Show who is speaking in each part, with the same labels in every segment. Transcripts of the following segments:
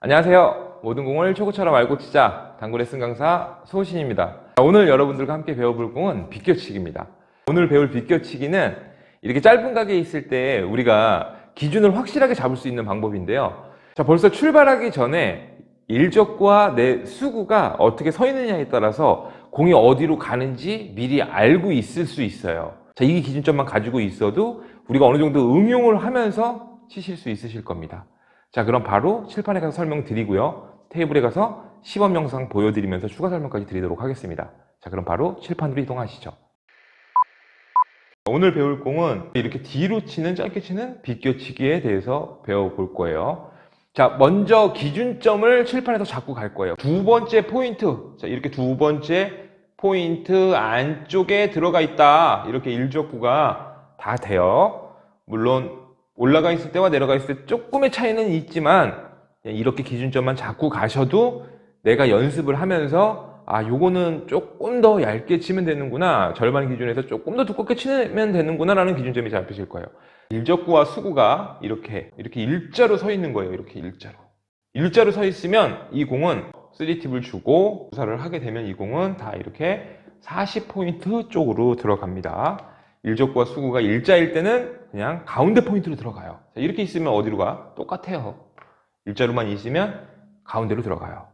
Speaker 1: 안녕하세요. 모든 공을 초구처럼 알고 치자 당구 레슨 강사 소신입니다. 오늘 여러분들과 함께 배워볼 공은 비껴치기입니다. 오늘 배울 비껴치기는 이렇게 짧은 각에 있을 때 우리가 기준을 확실하게 잡을 수 있는 방법인데요. 자, 벌써 출발하기 전에 일적구와 내 수구가 어떻게 서 있느냐에 따라서 공이 어디로 가는지 미리 알고 있을 수 있어요. 자, 이 기준점만 가지고 있어도 우리가 어느 정도 응용을 하면서 치실 수 있으실 겁니다. 자, 그럼 바로 칠판에 가서 설명드리고요. 테이블에 가서 시범 영상 보여드리면서 추가 설명까지 드리도록 하겠습니다. 자, 그럼 바로 칠판으로 이동하시죠. 오늘 배울 공은 이렇게 뒤로 치는, 짧게 치는 비껴치기에 대해서 배워볼 거예요. 자, 먼저 기준점을 칠판에서 잡고 갈 거예요. 두 번째 포인트. 자, 이렇게 두 번째 포인트 안쪽에 들어가 있다. 이렇게 일적구가 다 돼요. 물론 올라가 있을 때와 내려가 있을 때 조금의 차이는 있지만 이렇게 기준점만 잡고 가셔도 내가 연습을 하면서 요거는 조금 더 얇게 치면 되는구나, 절반 기준에서 조금 더 두껍게 치면 되는구나 라는 기준점이 잡히실 거예요. 일적구와 수구가 이렇게 일자로 서 있는 거예요. 이렇게 일자로 서 있으면 이 공은 3팁을 주고 구사를 하게 되면 이 공은 다 이렇게 40포인트 쪽으로 들어갑니다. 일적구와 수구가 일자일 때는 그냥 가운데 포인트로 들어가요. 자, 이렇게 있으면 어디로 가? 똑같아요. 일자로만 있으면 가운데로 들어가요.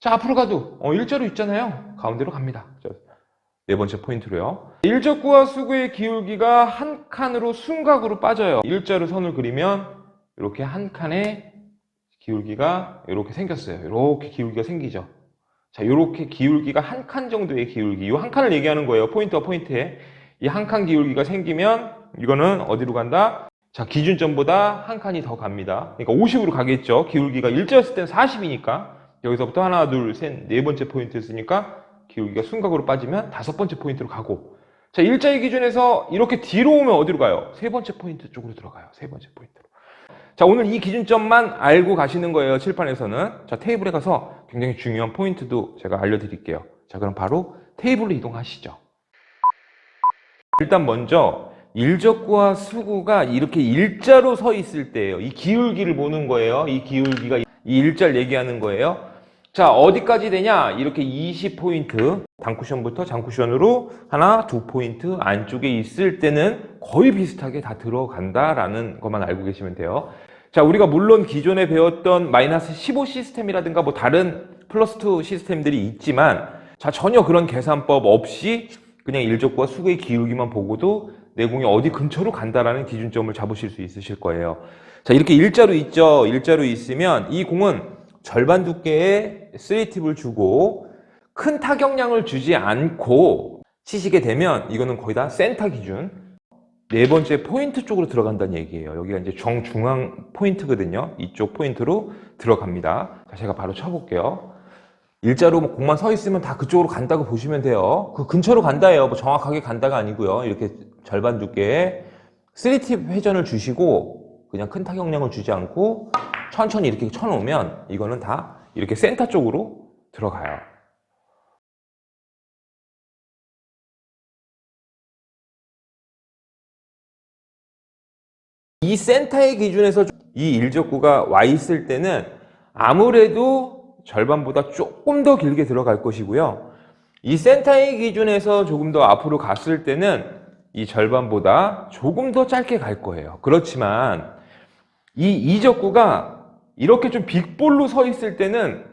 Speaker 1: 자, 앞으로 가도 일자로 있잖아요. 가운데로 갑니다. 자, 네 번째 포인트로요. 일적구와 수구의 기울기가 한 칸으로 순각으로 빠져요. 일자로 선을 그리면 이렇게 한 칸에 기울기가 이렇게 생겼어요. 이렇게 기울기가 생기죠. 자, 이렇게 기울기가 한 칸 정도의 기울기, 이 한 칸을 얘기하는 거예요. 포인트와 포인트에. 이 한 칸 기울기가 생기면 이거는 어디로 간다? 자, 기준점보다 한 칸이 더 갑니다. 그러니까 50으로 가겠죠. 기울기가 일자였을 때는 40이니까 여기서부터 하나, 둘, 셋, 네 번째 포인트 쓰니까 기울기가 순각으로 빠지면 다섯 번째 포인트로 가고, 자, 일자의 기준에서 이렇게 뒤로 오면 어디로 가요? 세 번째 포인트 쪽으로 들어가요. 세 번째 포인트로. 자, 오늘 이 기준점만 알고 가시는 거예요. 칠판에서는. 자, 테이블에 가서 굉장히 중요한 포인트도 제가 알려드릴게요. 자, 그럼 바로 테이블로 이동하시죠. 일단 먼저 일적구와 수구가 이렇게 일자로 서 있을 때예요. 이 기울기를 보는 거예요. 이 기울기가 이 일자를 얘기하는 거예요. 자, 어디까지 되냐? 이렇게 20포인트, 단쿠션부터 장쿠션으로 하나, 두 포인트 안쪽에 있을 때는 거의 비슷하게 다 들어간다라는 것만 알고 계시면 돼요. 자, 우리가 물론 기존에 배웠던 마이너스 15 시스템이라든가 뭐 다른 플러스 2 시스템들이 있지만, 자, 전혀 그런 계산법 없이 그냥 일적구와 수구의 기울기만 보고도 내 공이 어디 근처로 간다라는 기준점을 잡으실 수 있으실 거예요. 자, 이렇게 일자로 있죠. 일자로 있으면 이 공은 절반 두께의 3팁을 주고 큰 타격량을 주지 않고 치시게 되면 이거는 거의 다 센터 기준 네 번째 포인트 쪽으로 들어간다는 얘기예요. 여기가 이제 정중앙 포인트거든요. 이쪽 포인트로 들어갑니다. 자, 제가 바로 쳐볼게요. 일자로 공만 서 있으면 다 그쪽으로 간다고 보시면 돼요. 그 근처로 간다예요. 뭐 정확하게 간다가 아니고요. 이렇게 절반 두께의 3팁 회전을 주시고 그냥 큰 타격량을 주지 않고 천천히 이렇게 쳐놓으면 이거는 다 이렇게 센터 쪽으로 들어가요. 이 센터의 기준에서 이 일적구가 와 있을 때는 아무래도 절반보다 조금 더 길게 들어갈 것이고요. 이 센터의 기준에서 조금 더 앞으로 갔을 때는 이 절반보다 조금 더 짧게 갈 거예요. 그렇지만 이 이적구가 이렇게 좀 빅볼로 서 있을 때는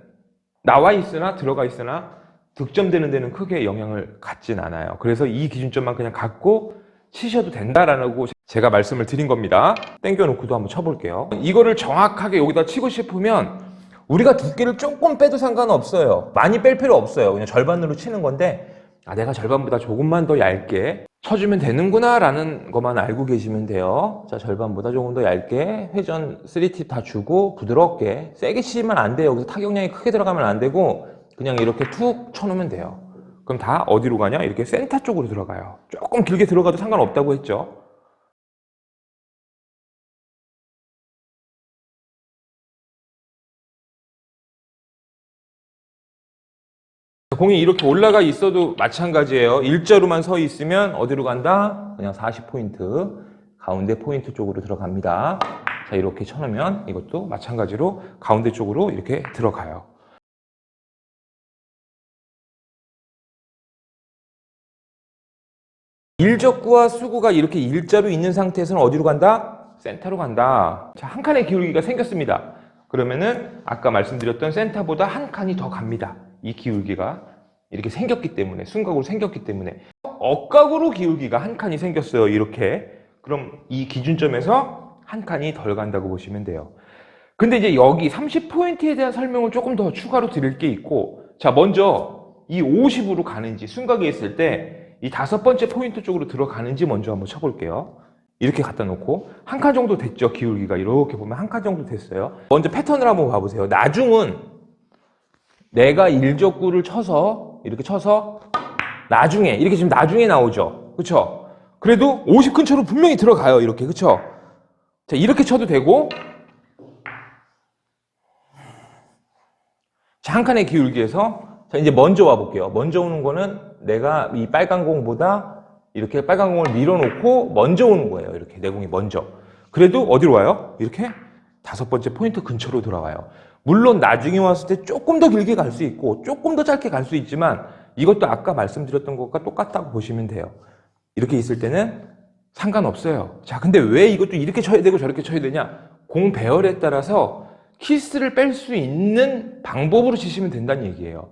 Speaker 1: 나와 있으나 들어가 있으나 득점되는 데는 크게 영향을 갖진 않아요. 그래서 이 기준점만 그냥 갖고 치셔도 된다라고 제가 말씀을 드린 겁니다. 땡겨놓고도 한번 쳐볼게요. 이거를 정확하게 여기다 치고 싶으면 우리가 두께를 조금 빼도 상관없어요. 많이 뺄 필요 없어요. 그냥 절반으로 치는 건데 내가 절반보다 조금만 더 얇게 쳐주면 되는구나 라는 것만 알고 계시면 돼요. 자, 절반보다 조금 더 얇게 회전 3팁 다 주고 부드럽게, 세게 치면 안 돼요. 여기서 타격량이 크게 들어가면 안 되고 그냥 이렇게 툭 쳐놓으면 돼요. 그럼 다 어디로 가냐? 이렇게 센터 쪽으로 들어가요. 조금 길게 들어가도 상관없다고 했죠. 공이 이렇게 올라가 있어도 마찬가지예요. 일자로만 서 있으면 어디로 간다? 그냥 40포인트, 가운데 포인트 쪽으로 들어갑니다. 자, 이렇게 쳐놓으면 이것도 마찬가지로 가운데 쪽으로 이렇게 들어가요. 일적구와 수구가 이렇게 일자로 있는 상태에서는 어디로 간다? 센터로 간다. 자, 한 칸의 기울기가 생겼습니다. 그러면은 아까 말씀드렸던 센터보다 한 칸이 더 갑니다. 이 기울기가 이렇게 생겼기 때문에, 순각으로 생겼기 때문에. 억각으로 기울기가 한 칸이 생겼어요. 이렇게. 그럼 이 기준점에서 한 칸이 덜 간다고 보시면 돼요. 근데 이제 여기 30포인트에 대한 설명을 조금 더 추가로 드릴 게 있고, 자, 먼저 이 50으로 가는지, 순각에 있을 때 이 5번째 포인트 쪽으로 들어가는지 먼저 한번 쳐볼게요. 이렇게 갖다 놓고 한 칸 정도 됐죠. 기울기가 이렇게 보면 한 칸 정도 됐어요. 먼저 패턴을 한번 봐보세요. 나중은 내가 일적구를 쳐서 이렇게 쳐서 나중에 이렇게 지금 나중에 나오죠. 그쵸? 그래도 50 근처로 분명히 들어가요. 이렇게. 그쵸? 자, 이렇게 쳐도 되고, 자, 한 칸의 기울기에서 자, 이제 먼저 와볼게요. 먼저 오는 거는 내가 이 빨간 공보다 이렇게 빨간 공을 밀어놓고 먼저 오는 거예요. 이렇게 내 공이 먼저. 그래도 어디로 와요? 이렇게 5번째 포인트 근처로 돌아와요. 물론 나중에 왔을 때 조금 더 길게 갈 수 있고 조금 더 짧게 갈 수 있지만 이것도 아까 말씀드렸던 것과 똑같다고 보시면 돼요. 이렇게 있을 때는 상관없어요. 자, 근데 왜 이것도 이렇게 쳐야 되고 저렇게 쳐야 되냐? 공 배열에 따라서 키스를 뺄 수 있는 방법으로 치시면 된다는 얘기예요.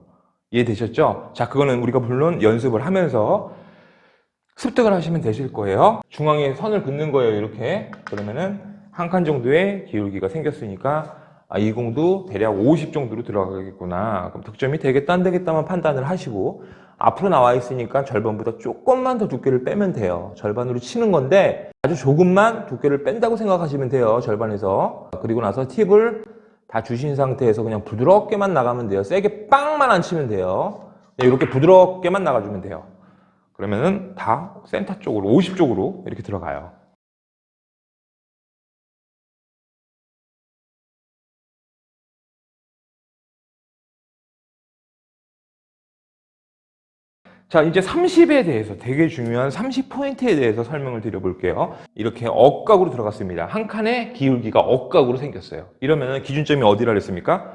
Speaker 1: 이해되셨죠? 자, 그거는 우리가 물론 연습을 하면서 습득을 하시면 되실 거예요. 중앙에 선을 긋는 거예요. 이렇게. 그러면은 한 칸 정도의 기울기가 생겼으니까 이 공도 대략 50 정도로 들어가겠구나. 그럼 득점이 되겠다 안 되겠다만 판단을 하시고 앞으로 나와 있으니까 절반보다 조금만 더 두께를 빼면 돼요. 절반으로 치는 건데 아주 조금만 두께를 뺀다고 생각하시면 돼요. 절반에서. 그리고 나서 팁을 다 주신 상태에서 그냥 부드럽게만 나가면 돼요. 세게 빵만 안 치면 돼요. 이렇게 부드럽게만 나가주면 돼요. 그러면은 다 센터 쪽으로 50 쪽으로 이렇게 들어가요. 자, 이제 30에 대해서 되게 중요한 30포인트에 대해서 설명을 드려볼게요. 이렇게 억각으로 들어갔습니다. 한 칸의 기울기가 억각으로 생겼어요. 이러면 기준점이 어디라 그랬습니까?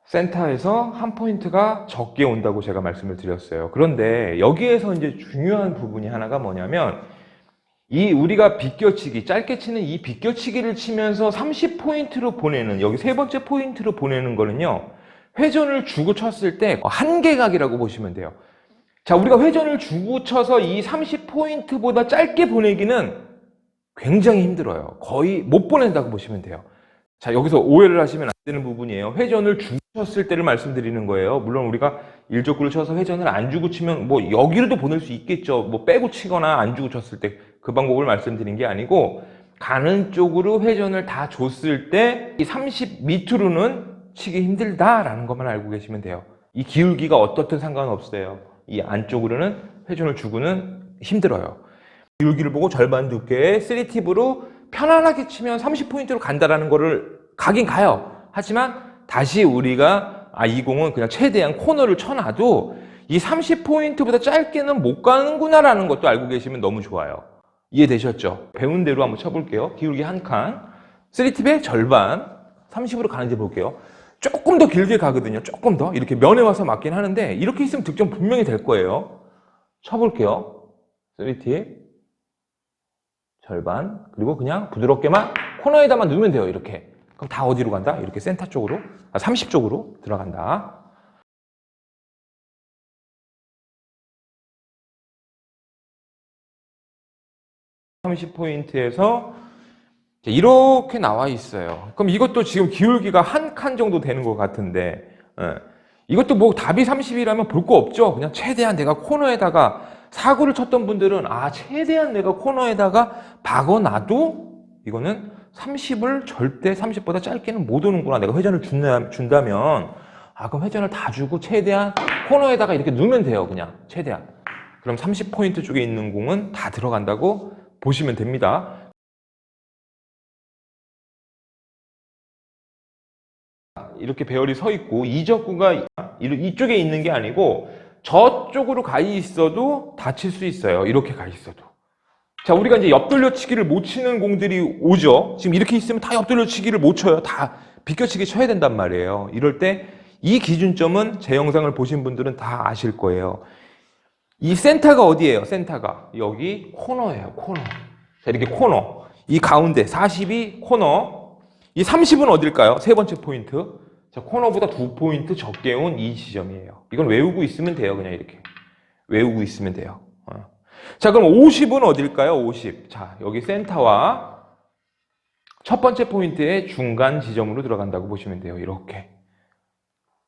Speaker 1: 센터에서 한 포인트가 적게 온다고 제가 말씀을 드렸어요. 그런데 여기에서 이제 중요한 부분이 하나가 뭐냐면 이 우리가 비껴치기, 짧게 치는 이 비껴치기를 치면서 30포인트로 보내는, 여기 세 번째 포인트로 보내는 거는요, 회전을 주고 쳤을 때 한계각이라고 보시면 돼요. 자, 우리가 회전을 주고 쳐서 이 30포인트보다 짧게 보내기는 굉장히 힘들어요. 거의 못 보낸다고 보시면 돼요. 자, 여기서 오해를 하시면 안 되는 부분이에요. 회전을 주고 쳤을 때를 말씀드리는 거예요. 물론 우리가 일적구를 쳐서 회전을 안 주고 치면 뭐 여기로도 보낼 수 있겠죠. 뭐 빼고 치거나 안 주고 쳤을 때 그 방법을 말씀드린 게 아니고 가는 쪽으로 회전을 다 줬을 때 이 30 밑으로는 치기 힘들다라는 것만 알고 계시면 돼요. 이 기울기가 어떻든 상관없어요. 이 안쪽으로는 회전을 주고는 힘들어요. 기울기를 보고 절반 두께의 3팁으로 편안하게 치면 30포인트로 간다라는 거를 가긴 가요. 하지만 다시 우리가 이 공은 그냥 최대한 코너를 쳐놔도 이 30포인트보다 짧게는 못 가는구나라는 것도 알고 계시면 너무 좋아요. 이해되셨죠? 배운 대로 한번 쳐볼게요. 기울기 한 칸, 3팁의 절반, 30으로 가는지 볼게요. 조금 더 길게 가거든요. 조금 더. 이렇게 면에 와서 맞긴 하는데 이렇게 있으면 득점 분명히 될 거예요. 쳐볼게요. 3팁 절반, 그리고 그냥 부드럽게만 코너에다만 넣으면 돼요. 이렇게. 그럼 다 어디로 간다? 이렇게 센터 쪽으로, 30 쪽으로 들어간다. (30포인트에서) 이렇게 나와 있어요. 그럼 이것도 지금 기울기가 한 칸 정도 되는 것 같은데, 이것도 뭐 답이 30이라면 볼 거 없죠. 그냥 최대한 내가 코너에다가 사구를 쳤던 분들은 최대한 내가 코너에다가 박아놔도 이거는 30을 절대 30보다 짧게는 못 오는구나. 내가 회전을 준다면 그럼 회전을 다 주고 최대한 코너에다가 이렇게 넣으면 돼요. 그냥 최대한. 그럼 30포인트 쪽에 있는 공은 다 들어간다고 보시면 됩니다. 이렇게 배열이 서 있고 이적구가 이쪽에 있는 게 아니고 저쪽으로 가 있어도 다칠 수 있어요. 이렇게 가 있어도. 자, 우리가 이제 옆돌려치기를 못 치는 공들이 오죠. 지금 이렇게 있으면 다 옆돌려치기를 못 쳐요. 다 비껴치기 쳐야 된단 말이에요. 이럴 때 이 기준점은 제 영상을 보신 분들은 다 아실 거예요. 이 센터가 어디예요? 센터가 여기 코너예요. 코너. 자, 이렇게 코너. 이 가운데 40이 코너. 이 30은 어딜까요? 세 번째 포인트. 자, 코너보다 2포인트 적게 온 이 지점이에요. 이건 외우고 있으면 돼요. 그냥 이렇게 외우고 있으면 돼요. 자, 그럼 50은 어딜까요? 50. 자, 여기 센터와 첫 번째 포인트의 중간 지점으로 들어간다고 보시면 돼요. 이렇게.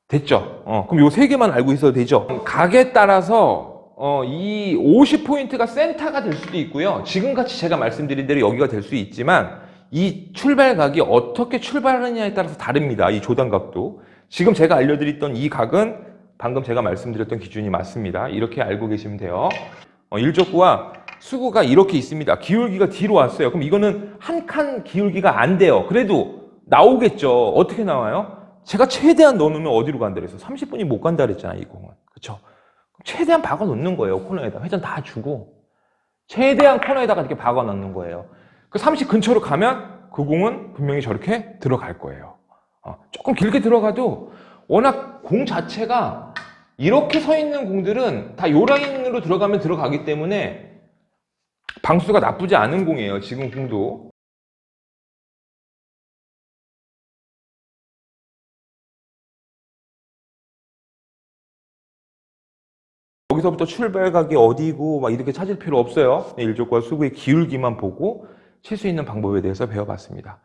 Speaker 1: 됐죠? 그럼 요 세 개만 알고 있어도 되죠? 각에 따라서 이 50포인트가 센터가 될 수도 있고요. 지금같이 제가 말씀드린 대로 여기가 될 수 있지만 이 출발각이 어떻게 출발하느냐에 따라서 다릅니다. 이 조단각도. 지금 제가 알려드렸던 이 각은 방금 제가 말씀드렸던 기준이 맞습니다. 이렇게 알고 계시면 돼요. 일족구와 수구가 이렇게 있습니다. 기울기가 뒤로 왔어요. 그럼 이거는 한 칸 기울기가 안 돼요. 그래도 나오겠죠. 어떻게 나와요? 제가 최대한 넣어놓으면 어디로 간다 그랬어? 30분이 못 간다 그랬잖아, 이 공은. 그쵸? 최대한 박아 놓는 거예요, 코너에다. 회전 다 주고. 최대한 코너에다가 이렇게 박아 놓는 거예요. 그 30 근처로 가면 그 공은 분명히 저렇게 들어갈 거예요. 조금 길게 들어가도 워낙 공 자체가 이렇게 서 있는 공들은 다 요 라인으로 들어가면 들어가기 때문에 방수가 나쁘지 않은 공이에요, 지금 공도. 여기서부터 출발각이 어디고 막 이렇게 찾을 필요 없어요. 일족과 수구의 기울기만 보고 칠 수 있는 방법에 대해서 배워봤습니다.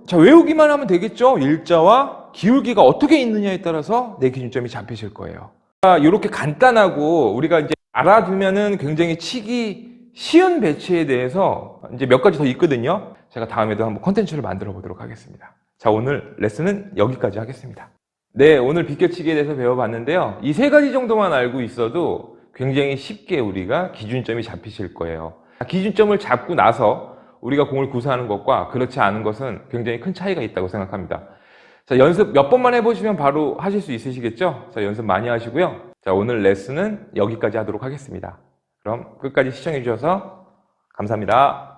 Speaker 1: 자, 외우기만 하면 되겠죠? 일자와 기울기가 어떻게 있느냐에 따라서 내 기준점이 잡히실 거예요. 자, 이렇게 간단하고 우리가 이제 알아두면은 굉장히 치기 쉬운 배치에 대해서 이제 몇 가지 더 있거든요. 제가 다음에도 한번 콘텐츠를 만들어 보도록 하겠습니다. 자, 오늘 레슨은 여기까지 하겠습니다. 네, 오늘 비껴치기에 대해서 배워봤는데요. 이 세 가지 정도만 알고 있어도 굉장히 쉽게 우리가 기준점이 잡히실 거예요. 기준점을 잡고 나서 우리가 공을 구사하는 것과 그렇지 않은 것은 굉장히 큰 차이가 있다고 생각합니다. 자, 연습 몇 번만 해보시면 바로 하실 수 있으시겠죠? 자, 연습 많이 하시고요. 자, 오늘 레슨은 여기까지 하도록 하겠습니다. 그럼 끝까지 시청해 주셔서 감사합니다.